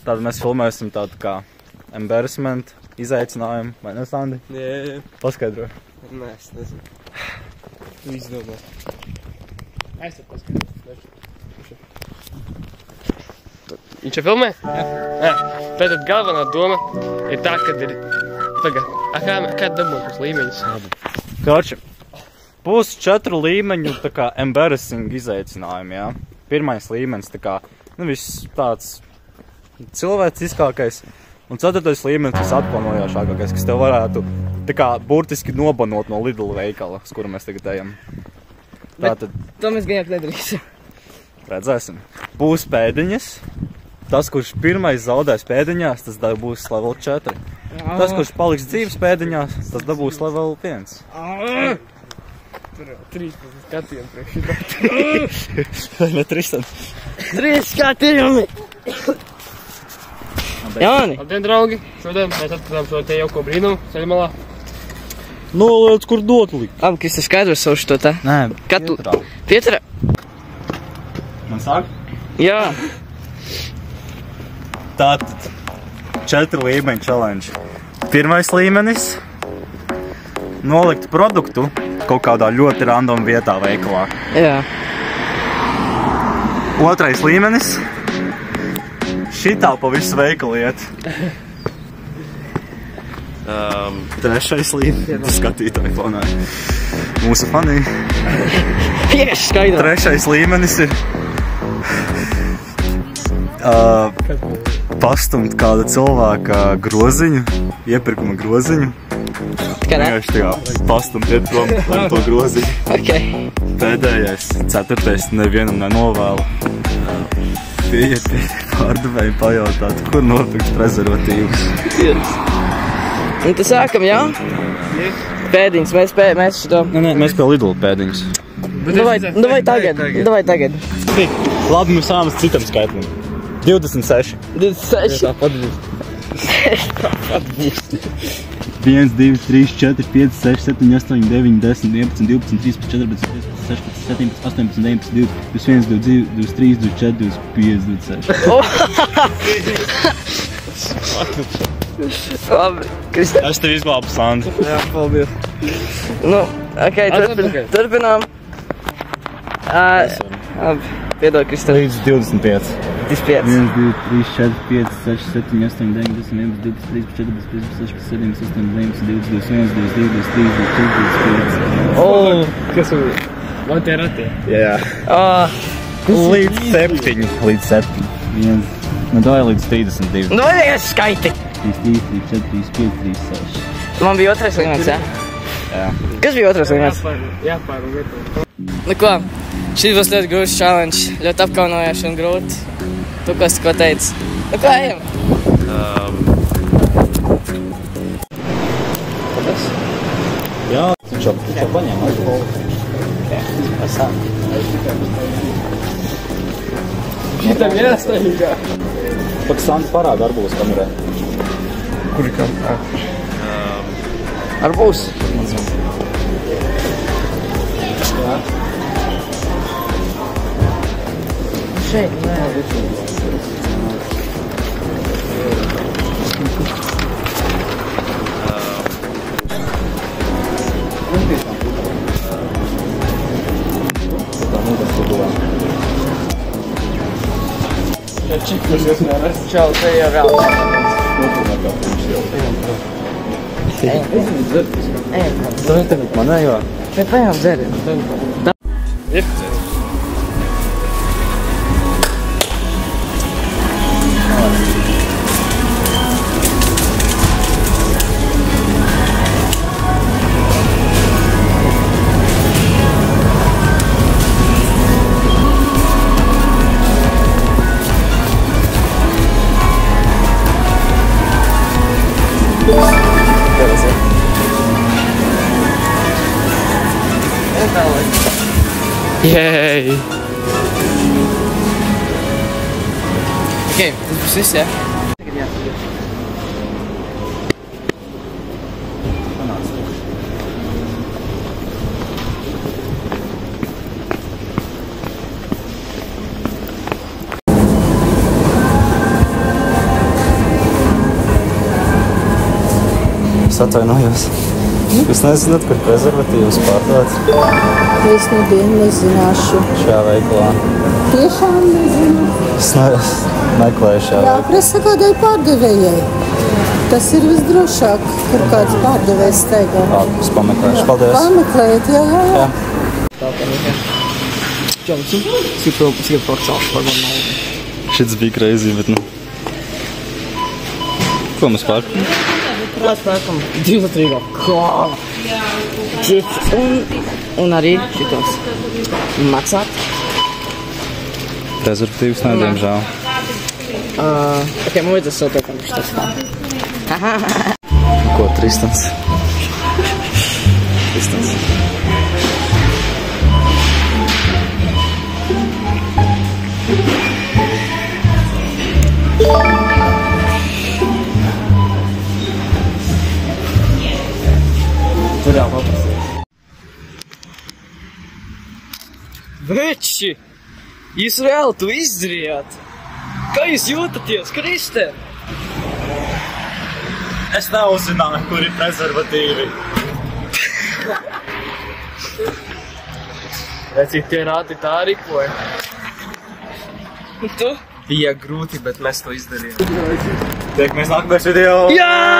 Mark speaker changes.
Speaker 1: Tad mēs filmēsim tādu kā embarrassment izaicinājumu, vai ne, Sandi?
Speaker 2: Jā.
Speaker 1: Paskaidro.
Speaker 2: Nē, es nezinu. Tu izdomā.
Speaker 3: Es tev paskaidrošu.
Speaker 2: Viņš jau filmē? Jā. Tātad galvenā doma ir tā, kad ir... Kāda dabūt uz līmeņus?
Speaker 1: Korči, būs 4 līmeņu tā kā embarrassing izaicinājumi, jā. Pirmais līmenis tā kā, viss tāds cilvēciskākais. Un 4. līmenis tas atklānojošākais, kas tev varētu tā kā burtiski nobanot no Lidl veikala, uz kuru mēs tagad ejam.
Speaker 3: Tātad... To mēs gan nedarīsim.
Speaker 1: Redzēsim. Būs pēdiņas. Tas, kurš pirmais zaudēs pēdiņās, tas dabūs level 4. Tas, kurš paliks dzīves pēdiņās, tas dabūs level 1.
Speaker 2: Tur 13 skatījumi priekš.
Speaker 1: Ne 3.
Speaker 3: 3 skatījumi! Jāni!
Speaker 2: Labdien, draugi! Šodien mēs atklājām šo te jauko brīnumu ceļmalā.
Speaker 1: Noliec, kur dot likt.
Speaker 3: Labi, ka es tev skaidros savu šo tā.
Speaker 1: Nē,
Speaker 3: Pieturā. Pieturā?
Speaker 1: Man sāk?
Speaker 3: Jā.
Speaker 1: Tātad 4 līmeņu challenge. Pirmais līmenis – nolikt produktu kaut kādā ļoti random vietā veikalā.
Speaker 3: Jā.
Speaker 1: 2. līmenis – šitā pa visu veikalu iet. 3. līmenis – skatītāji fonā. Mūsu fanī. 3. līmenis ir pastumt kāda cilvēka groziņu, iepirkuma groziņu. Vienkārši tā kā pastumt iet prom ar to groziņu. Pēdējais, 4. nevienam nenovēlu. Pieiet pie pārdevēja pajautāt, kur nopirkt prezervatīvus.
Speaker 3: Un tad sākam, jā? Pēdiņas, mēs šito...
Speaker 1: Nē, mēs pie Lidl pēdiņas.
Speaker 3: Davai tagad.
Speaker 1: Labi, mēs sāmas citam skaitlim. 26.
Speaker 3: 26.
Speaker 2: Tāpat būs.
Speaker 1: 1, 2, 3, 4, 5, 6, 7, 8, 9, 10, 11, 12, 13, 14, 15, 16, 17, 18, 19, 20, 21, 22, 23, 24, 25, 26.
Speaker 3: Labi, Kristi.
Speaker 1: Es tev izglābu, Sandi.
Speaker 2: Jā, paldies.
Speaker 3: Nu, ok, turpinām. Labi, piedod, Kristi.
Speaker 1: Līdz 25.
Speaker 3: 25.
Speaker 1: 1, 2, 3, 4, 5, 6, 7, 8, 9, 10, 11, 12, 13, 14, 15, 16, 17, 18, 19, 20, 21, 22, 23, 24, 25.
Speaker 3: O!
Speaker 2: Kas ir? Man tie ratī?
Speaker 1: Jā. Līdz 7. Līdz 7. 1. Nu, dāja līdz 32.
Speaker 3: Nu, vajag skaiti!
Speaker 1: 33, 34, 35, 36.
Speaker 3: Man bija 2. līmenis, jā?
Speaker 1: Jā.
Speaker 3: Kas bija 2. līmenis?
Speaker 2: Jāpār un gatavo.
Speaker 3: Nu ko, šis būs ļoti grūts challenge, ļoti apkaunojoši un grūti. Tu ko teici? Nu ko, ejam? Kāpēc?
Speaker 1: Jā, viņš jau paņēma alkoholu.
Speaker 3: Jā, pasāk.
Speaker 2: Šitam jāstaigā.
Speaker 1: Pats Sandi parāda arbūs kamerē.
Speaker 2: Kuri kam?
Speaker 3: Arbūs?
Speaker 1: Jā.
Speaker 3: Šeit, nē. Čau, te jau vēl. Ejam.
Speaker 1: Tu ne tagad manējo?
Speaker 3: Bet pajām dzeri.
Speaker 2: Ir. Yay!
Speaker 3: Ok, tas būs viss, jā?
Speaker 1: Es atvainojos. Jūs nezināt, kur prezervatīvus pārdot?
Speaker 4: Es nezināšu.
Speaker 1: Šajā veikalā.
Speaker 4: Tiešām nezinu.
Speaker 1: Es meklēju šajā veikalā.
Speaker 4: Jāprasa kādai pārdevējai. Tas ir visdrošāk, kur kāds pārdevējs steigā.
Speaker 1: Es pameklēšu. Paldies.
Speaker 4: Pameklējiet, jā.
Speaker 1: Šits bija crazy, bet nu. Ko mēs pērkam?
Speaker 3: Mēs pērkam 2 litrīgo kola. Čips un arī šitos. Maksāt.
Speaker 1: Prezervatīvus nav, diemžēl.
Speaker 3: Ok, muitas satiekam šitos tā.
Speaker 1: Ko, Tristans? Tristans.
Speaker 3: Tur jau paprasīt. Veči! Jūs reāli to izdarījāt? Kā jūs jūtaties, Kristē?
Speaker 1: Es neuzzināju, kur ir prezervatīvi.
Speaker 2: Cik tie rāti tā rīkoja?
Speaker 3: Un tu?
Speaker 2: Bija grūti, bet mēs to izdarījām.
Speaker 1: Tiekamies nākamais video!
Speaker 3: Jā!